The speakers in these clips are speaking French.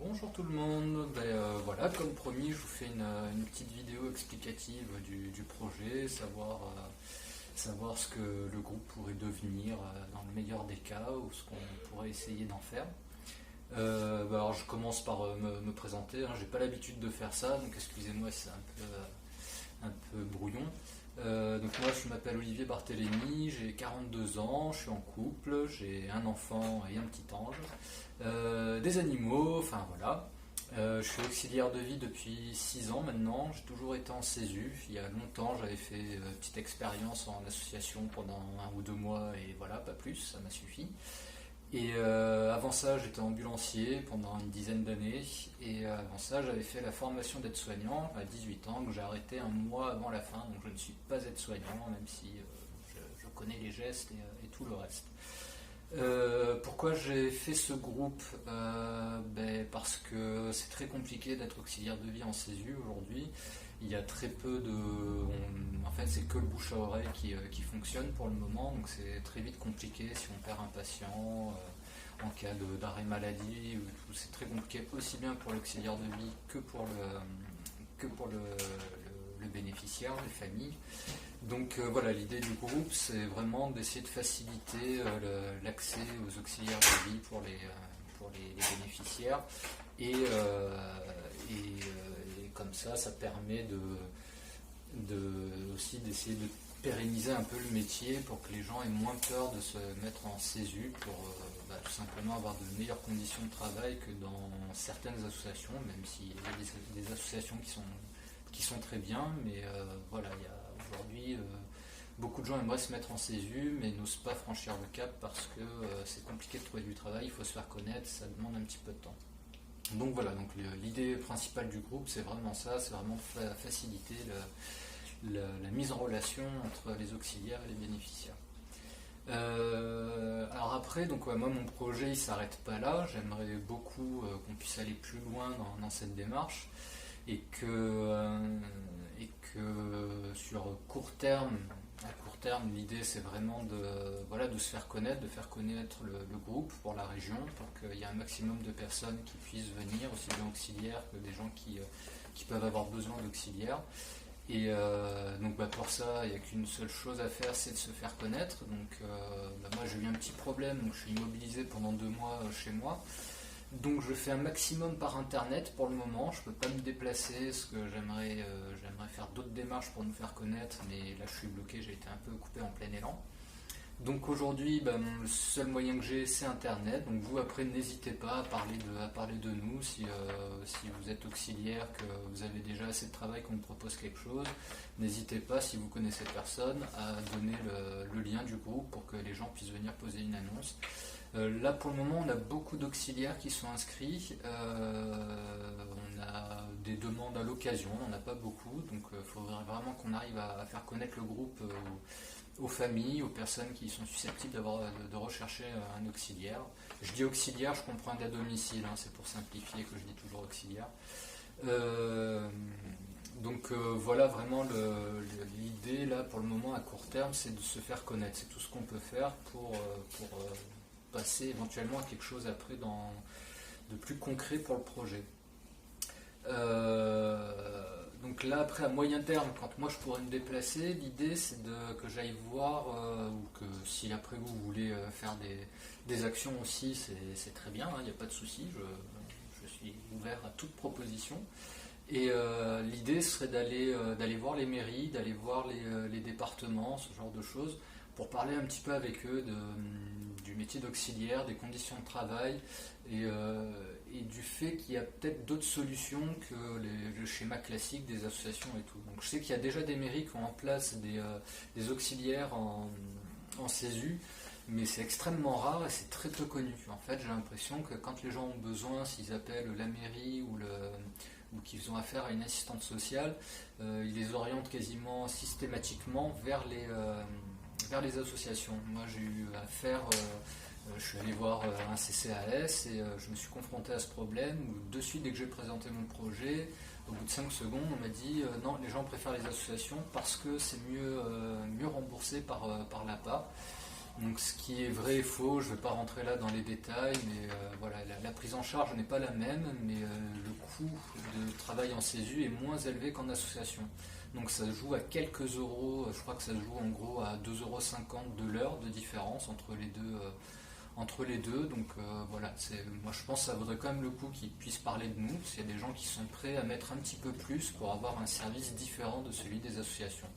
Bonjour tout le monde, voilà, comme promis, je vous fais une petite vidéo explicative du projet, savoir ce que le groupe pourrait devenir dans le meilleur des cas ou ce qu'on pourrait essayer d'en faire. Alors je commence par me présenter, hein, j'ai pas l'habitude de faire ça, donc excusez-moi si c'est un peu brouillon. Donc moi je m'appelle Olivier Barthélémy, j'ai 42 ans, je suis en couple, j'ai un enfant et un petit ange, des animaux, enfin voilà. Je suis auxiliaire de vie depuis 6 ans maintenant, j'ai toujours été en CESU. Il y a longtemps j'avais fait une petite expérience en association pendant 1 ou 2 mois et voilà, pas plus, ça m'a suffi. Et avant ça, j'étais ambulancier pendant une dizaine d'années. Et avant ça, j'avais fait la formation d'aide-soignant à 18 ans, que j'ai arrêté 1 mois avant la fin. Donc je ne suis pas aide-soignant, même si je connais les gestes et tout le reste. Pourquoi j'ai fait ce groupe? Parce que c'est très compliqué d'être auxiliaire de vie en CESU aujourd'hui. Il y a très peu de... en fait, c'est que le bouche à oreille qui fonctionne pour le moment, donc c'est très vite compliqué si on perd un patient, en cas d'arrêt maladie, c'est très compliqué aussi bien pour l'auxiliaire de vie que pour le bénéficiaire, les familles. Donc voilà, l'idée du groupe, c'est vraiment d'essayer de faciliter l'accès aux auxiliaires de vie pour les bénéficiaires. Et comme ça permet aussi d'essayer de pérenniser un peu le métier pour que les gens aient moins peur de se mettre en CESU pour tout simplement avoir de meilleures conditions de travail que dans certaines associations, même s'il y a des associations qui sont très bien, mais voilà, il y a aujourd'hui beaucoup de gens aimeraient se mettre en CESU mais n'osent pas franchir le cap parce que c'est compliqué de trouver du travail, il faut se faire connaître, ça demande un petit peu de temps. Donc voilà, donc l'idée principale du groupe, c'est vraiment ça, c'est vraiment de faciliter la mise en relation entre les auxiliaires et les bénéficiaires. Alors après, donc ouais, moi mon projet il s'arrête pas là, j'aimerais beaucoup qu'on puisse aller plus loin dans cette démarche et que sur à court terme, l'idée c'est vraiment de se faire connaître, de faire connaître le groupe pour la région, pour qu'il y ait un maximum de personnes qui puissent venir, aussi bien auxiliaires que des gens qui peuvent avoir besoin d'auxiliaires. Et donc pour ça, il n'y a qu'une seule chose à faire, c'est de se faire connaître. Donc moi j'ai eu un petit problème, donc je suis immobilisé pendant 2 mois chez moi. Donc je fais un maximum par internet pour le moment, je ne peux pas me déplacer parce que j'aimerais faire d'autres démarches pour nous faire connaître, mais là je suis bloqué, j'ai été un peu coupé en plein élan. Donc aujourd'hui, le seul moyen que j'ai, c'est internet. Donc vous après n'hésitez pas à parler de nous si vous êtes auxiliaire, que vous avez déjà assez de travail, qu'on vous propose quelque chose. N'hésitez pas, si vous connaissez personne, à donner le lien du groupe pour que les gens puissent venir poser une annonce. Là pour le moment on a beaucoup d'auxiliaires qui sont inscrits, on a des demandes à l'occasion, on n'en a pas beaucoup, donc il faudrait vraiment qu'on arrive à faire connaître le groupe aux familles, aux personnes qui sont susceptibles de rechercher un auxiliaire. Je dis auxiliaire, je comprends d'aide à domicile, hein, c'est pour simplifier que je dis toujours auxiliaire. Donc voilà vraiment l'idée là pour le moment à court terme, c'est de se faire connaître, c'est tout ce qu'on peut faire pour passer éventuellement à quelque chose après de plus concret pour le projet. Donc là après à moyen terme, quand moi je pourrais me déplacer, l'idée c'est que j'aille voir ou que si après vous voulez faire des actions aussi, c'est très bien, il n'y a pas de souci, je suis ouvert à toute proposition. Et l'idée serait d'aller voir les mairies, d'aller voir les départements, ce genre de choses, pour parler un petit peu avec eux du métier d'auxiliaire, des conditions de travail et du fait qu'il y a peut-être d'autres solutions que le schéma classique des associations et tout. Donc je sais qu'il y a déjà des mairies qui ont en place des auxiliaires en CESU, mais c'est extrêmement rare et c'est très peu connu. En fait, j'ai l'impression que quand les gens ont besoin, s'ils appellent la mairie ou qu'ils ont affaire à une assistante sociale, ils les orientent quasiment systématiquement vers les associations. Moi j'ai eu affaire, je suis allé voir un CCAS et je me suis confronté à ce problème où de suite dès que j'ai présenté mon projet, au bout de 5 secondes on m'a dit non, les gens préfèrent les associations parce que c'est mieux remboursé par l'APA. Donc ce qui est vrai et faux, je ne vais pas rentrer là dans les détails, mais voilà, la prise prise en charge n'est pas la même, mais le coût de travail en CESU est moins élevé qu'en association. Donc ça se joue à quelques euros, je crois que ça se joue en gros à 2,50 € de l'heure de différence entre les deux. Donc voilà, moi je pense que ça vaudrait quand même le coup qu'ils puissent parler de nous, s'il y a des gens qui sont prêts à mettre un petit peu plus pour avoir un service différent de celui des associations.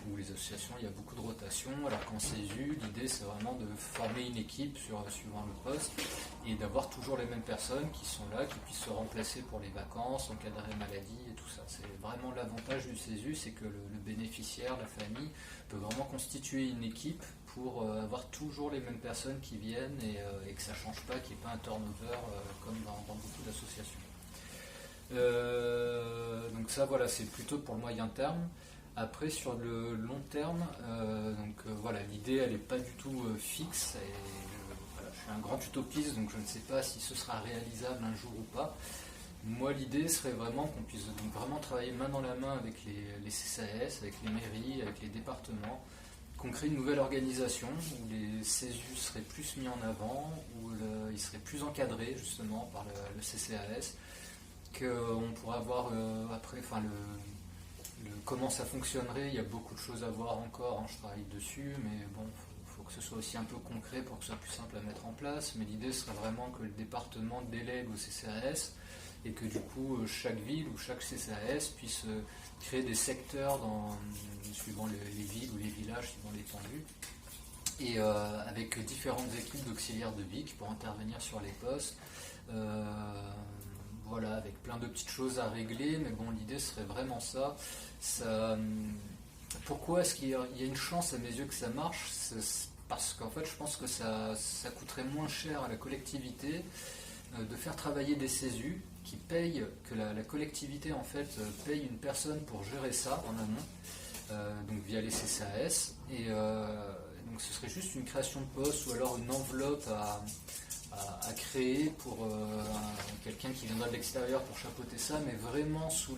Où les associations, il y a beaucoup de rotation, alors qu'en CESU, l'idée c'est vraiment de former une équipe suivant le poste et d'avoir toujours les mêmes personnes qui sont là, qui puissent se remplacer pour les vacances, en cas d'arrêt maladie et tout ça. C'est vraiment l'avantage du CESU, c'est que le bénéficiaire, la famille, peut vraiment constituer une équipe pour avoir toujours les mêmes personnes qui viennent et que ça ne change pas, qu'il n'y ait pas un turnover comme dans beaucoup d'associations. Donc ça, voilà, c'est plutôt pour le moyen terme. Après, sur le long terme, voilà, l'idée, elle n'est pas du tout fixe. Voilà, je suis un grand utopiste, donc je ne sais pas si ce sera réalisable un jour ou pas. Moi, l'idée serait vraiment qu'on puisse donc vraiment travailler main dans la main avec les CCAS, avec les mairies, avec les départements, qu'on crée une nouvelle organisation où les CESU seraient plus mis en avant, où ils seraient plus encadrés justement par le CCAS, qu'on pourrait avoir après, comment ça fonctionnerait. Il y a beaucoup de choses à voir encore, je travaille dessus, mais bon, il faut que ce soit aussi un peu concret pour que ce soit plus simple à mettre en place. Mais l'idée serait vraiment que le département délègue au CCAS et que du coup chaque ville ou chaque CCAS puisse créer des secteurs suivant les villes ou les villages, suivant l'étendue, et avec différentes équipes d'auxiliaires de vie qui pourront intervenir sur les postes. Voilà, avec plein de petites choses à régler, mais bon, l'idée serait vraiment ça. Pourquoi est-ce qu'il y a une chance à mes yeux que ça marche? Parce qu'en fait, je pense que ça coûterait moins cher à la collectivité de faire travailler des CESU qui payent, que la collectivité en fait paye une personne pour gérer ça en amont, donc via les CCAS, et donc ce serait juste une création de poste ou alors une enveloppe à créer pour quelqu'un qui viendra de l'extérieur pour chapeauter ça, mais vraiment sous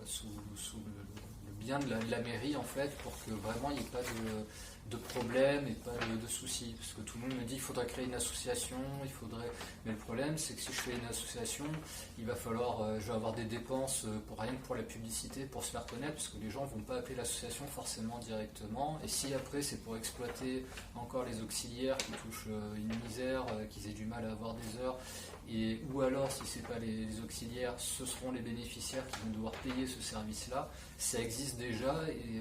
sous le bien de la mairie en fait, pour que vraiment il n'y ait pas de problème et pas de soucis. Parce que tout le monde me dit qu'il faudrait créer une association, mais le problème c'est que si je fais une association, il va falloir, je vais avoir des dépenses pour rien que pour la publicité, pour se faire connaître, parce que les gens ne vont pas appeler l'association forcément directement. Et si après c'est pour exploiter encore les auxiliaires qui touchent une misère, qu'ils aient du mal à avoir des heures, ou alors si ce n'est pas les auxiliaires, ce seront les bénéficiaires qui vont devoir payer ce service-là. Ça existe déjà et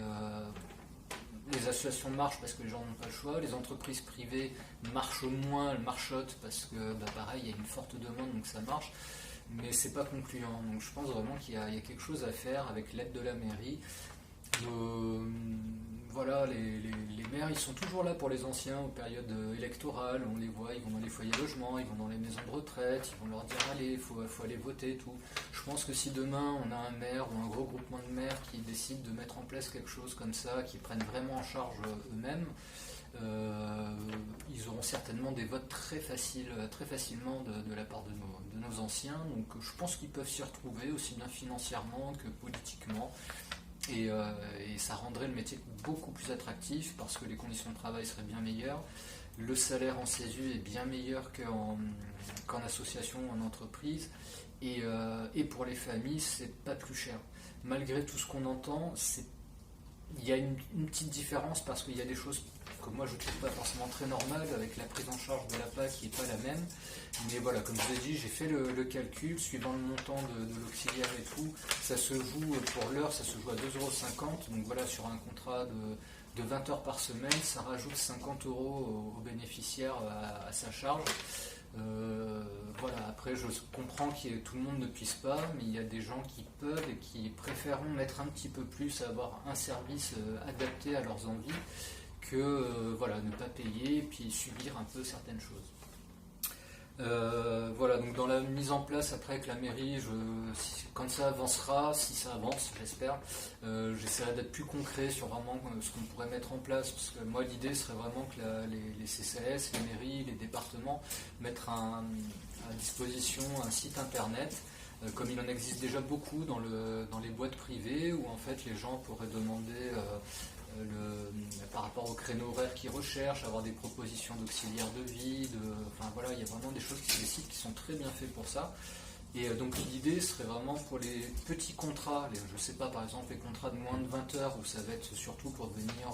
les associations marchent parce que les gens n'ont pas le choix, les entreprises privées marchent au moins, elles marchotent parce que pareil, il y a une forte demande, donc ça marche, mais c'est pas concluant. Donc je pense vraiment qu'il y a quelque chose à faire avec l'aide de la mairie. Voilà, les maires, ils sont toujours là pour les anciens aux périodes électorales, on les voit, ils vont dans les foyers logements, ils vont dans les maisons de retraite, ils vont leur dire allez, il faut aller voter et tout. Je pense que si demain on a un maire ou un gros groupement de maires qui décide de mettre en place quelque chose comme ça, qui prennent vraiment en charge eux-mêmes, ils auront certainement des votes très facilement de la part de nos anciens. Donc je pense qu'ils peuvent s'y retrouver aussi bien financièrement que politiquement. Et ça rendrait le métier beaucoup plus attractif parce que les conditions de travail seraient bien meilleures. Le salaire en CESU est bien meilleur qu'en association ou en entreprise. Et pour les familles, c'est pas plus cher. Malgré tout ce qu'on entend, il y a une petite différence parce qu'il y a des choses que moi je ne trouve pas forcément très normales avec la prise en charge de la PAC qui n'est pas la même. Mais voilà, comme je vous ai dit, j'ai fait le calcul, suivant le montant de l'auxiliaire et tout, ça se joue pour l'heure, ça se joue à 2,50 €. Donc voilà, sur un contrat de 20 heures par semaine, ça rajoute 50 € aux bénéficiaires à sa charge. Voilà, après je comprends que tout le monde ne puisse pas, mais il y a des gens qui peuvent et qui préféreront mettre un petit peu plus à avoir un service adapté à leurs envies que voilà, ne pas payer et puis subir un peu certaines choses. Voilà, donc dans la mise en place après avec la mairie, quand ça avancera, si ça avance, j'espère, j'essaierai d'être plus concret sur vraiment ce qu'on pourrait mettre en place, parce que moi l'idée serait vraiment que les CCAS, les mairies, les départements mettent à disposition un site internet, comme il en existe déjà beaucoup dans les boîtes privées, où en fait les gens pourraient demander par rapport au créneau horaire qu'ils recherchent, avoir des propositions d'auxiliaires de vie, enfin voilà, il y a vraiment des choses, des sites qui sont très bien faits pour ça. Et donc l'idée serait vraiment pour les petits contrats, je ne sais pas, par exemple les contrats de moins de 20 heures, où ça va être surtout pour venir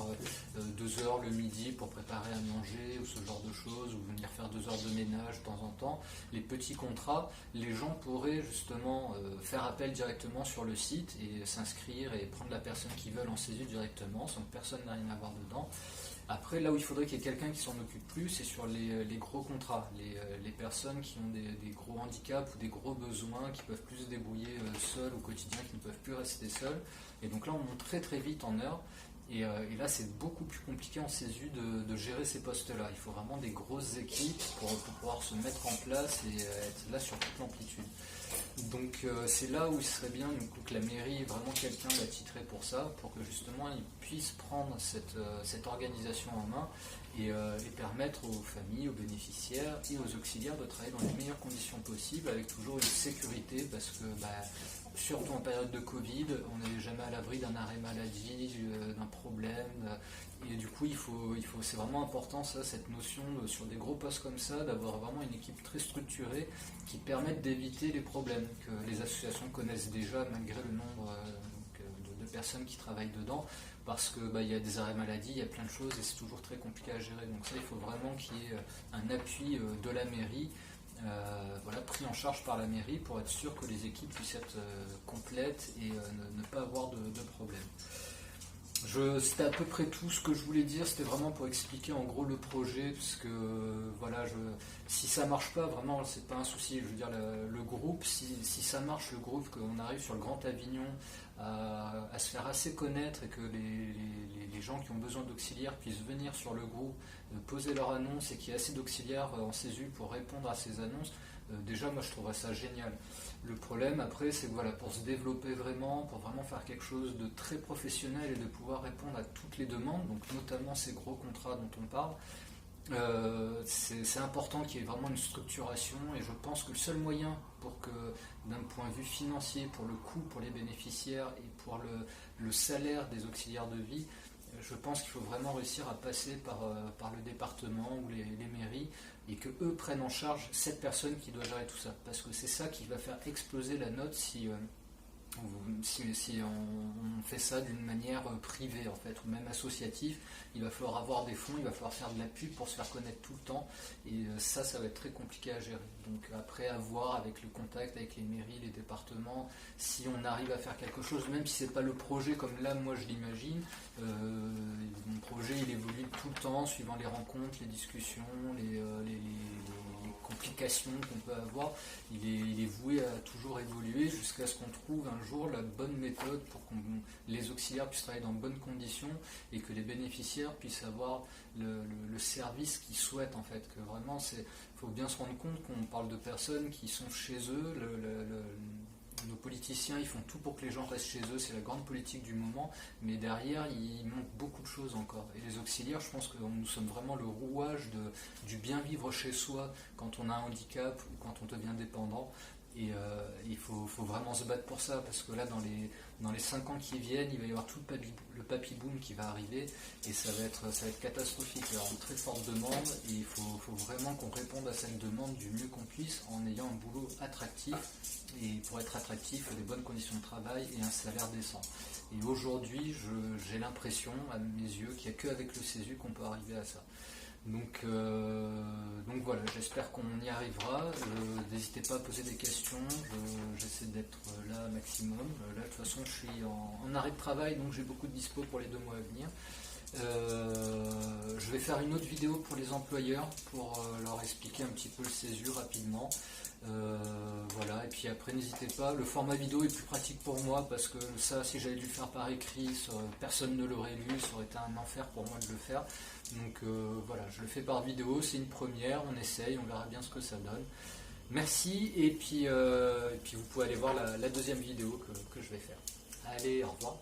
2 heures le midi pour préparer à manger, ou ce genre de choses, ou venir faire 2 heures de ménage de temps en temps. Les petits contrats, les gens pourraient justement faire appel directement sur le site et s'inscrire et prendre la personne qu'ils veulent en CESU directement, sans que personne n'a rien à voir dedans. Après, là où il faudrait qu'il y ait quelqu'un qui s'en occupe plus, c'est sur les gros contrats, les personnes qui ont des gros handicaps ou des gros besoins, qui peuvent plus se débrouiller seuls au quotidien, qui ne peuvent plus rester seuls. Et donc là, on monte très très vite en heure. Et là, c'est beaucoup plus compliqué en CESU de gérer ces postes-là. Il faut vraiment des grosses équipes pour pouvoir se mettre en place et être là sur toute l'amplitude. Donc c'est là où il serait bien que la mairie ait vraiment quelqu'un d'attitré pour ça, pour que justement ils puissent prendre cette organisation en main et permettre aux familles, aux bénéficiaires et aux auxiliaires de travailler dans les meilleures conditions possibles, avec toujours une sécurité, parce que surtout en période de Covid, on n'est jamais à l'abri d'un arrêt maladie, d'un problème. Et du coup, c'est vraiment important cette notion sur des gros postes comme ça, d'avoir vraiment une équipe très structurée qui permette d'éviter les problèmes que les associations connaissent déjà malgré le nombre de personnes qui travaillent dedans, parce que y a des arrêts maladie, il y a plein de choses et c'est toujours très compliqué à gérer. Donc ça, il faut vraiment qu'il y ait un appui de la mairie, pris en charge par la mairie pour être sûr que les équipes puissent être complètes et ne pas avoir de problème. C'était à peu près tout ce que je voulais dire, c'était vraiment pour expliquer en gros le projet, parce que si ça marche pas, vraiment c'est pas un souci, je veux dire le groupe, si ça marche, le groupe, qu'on arrive sur le Grand Avignon à se faire assez connaître et que les gens qui ont besoin d'auxiliaires puissent venir sur le groupe, poser leur annonce et qu'il y ait assez d'auxiliaires en CESU pour répondre à ces annonces, déjà moi je trouverais ça génial. Le problème après c'est que pour se développer vraiment, pour vraiment faire quelque chose de très professionnel et de pouvoir répondre à toutes les demandes, donc notamment ces gros contrats dont on parle, c'est important qu'il y ait vraiment une structuration, et je pense que le seul moyen pour que d'un point de vue financier, pour le coût pour les bénéficiaires et pour le salaire des auxiliaires de vie, je pense qu'il faut vraiment réussir à passer par le département ou les mairies, et que eux prennent en charge cette personne qui doit gérer tout ça, parce que c'est ça qui va faire exploser la note si on fait ça d'une manière privée en fait, ou même associative. Il va falloir avoir des fonds, il va falloir faire de la pub pour se faire connaître tout le temps, et ça va être très compliqué à gérer. Donc après, à voir avec le contact avec les mairies, les départements, si on arrive à faire quelque chose, même si c'est pas le projet comme là moi je l'imagine. Mon projet il évolue tout le temps suivant les rencontres, les discussions, les complications qu'on peut avoir. Il est voué à toujours évoluer jusqu'à ce qu'on trouve un jour la bonne méthode pour que les auxiliaires puissent travailler dans de bonnes conditions et que les bénéficiaires puissent avoir le service qu'ils souhaitent en fait. Que vraiment, faut bien se rendre compte qu'on parle de personnes qui sont chez eux. Nos politiciens, ils font tout pour que les gens restent chez eux, c'est la grande politique du moment, mais derrière, il manque beaucoup de choses encore. Et les auxiliaires, je pense que nous sommes vraiment le rouage du bien vivre chez soi quand on a un handicap ou quand on devient dépendant. Et il faut vraiment se battre pour ça, parce que là, dans les 5 ans qui viennent, il va y avoir tout le papy boom qui va arriver, et ça va être catastrophique. Il y aura une très forte demande, et il faut vraiment qu'on réponde à cette demande du mieux qu'on puisse, en ayant un boulot attractif. Et pour être attractif, il faut des bonnes conditions de travail et un salaire décent. Et aujourd'hui, j'ai l'impression, à mes yeux, qu'il n'y a qu'avec le CESU qu'on peut arriver à ça. Donc voilà, j'espère qu'on y arrivera. N'hésitez pas à poser des questions, j'essaie d'être là maximum. Là, de toute façon, je suis en arrêt de travail, donc j'ai beaucoup de dispo pour les 2 mois à venir. Je vais faire une autre vidéo pour les employeurs pour leur expliquer un petit peu le CESU rapidement. Et puis après n'hésitez pas, le format vidéo est plus pratique pour moi, parce que ça, si j'avais dû le faire par écrit, personne ne l'aurait lu, ça aurait été un enfer pour moi de le faire. Donc je le fais par vidéo, c'est une première, on essaye, on verra bien ce que ça donne. Merci, et puis vous pouvez aller voir la deuxième vidéo que je vais faire. Allez, au revoir.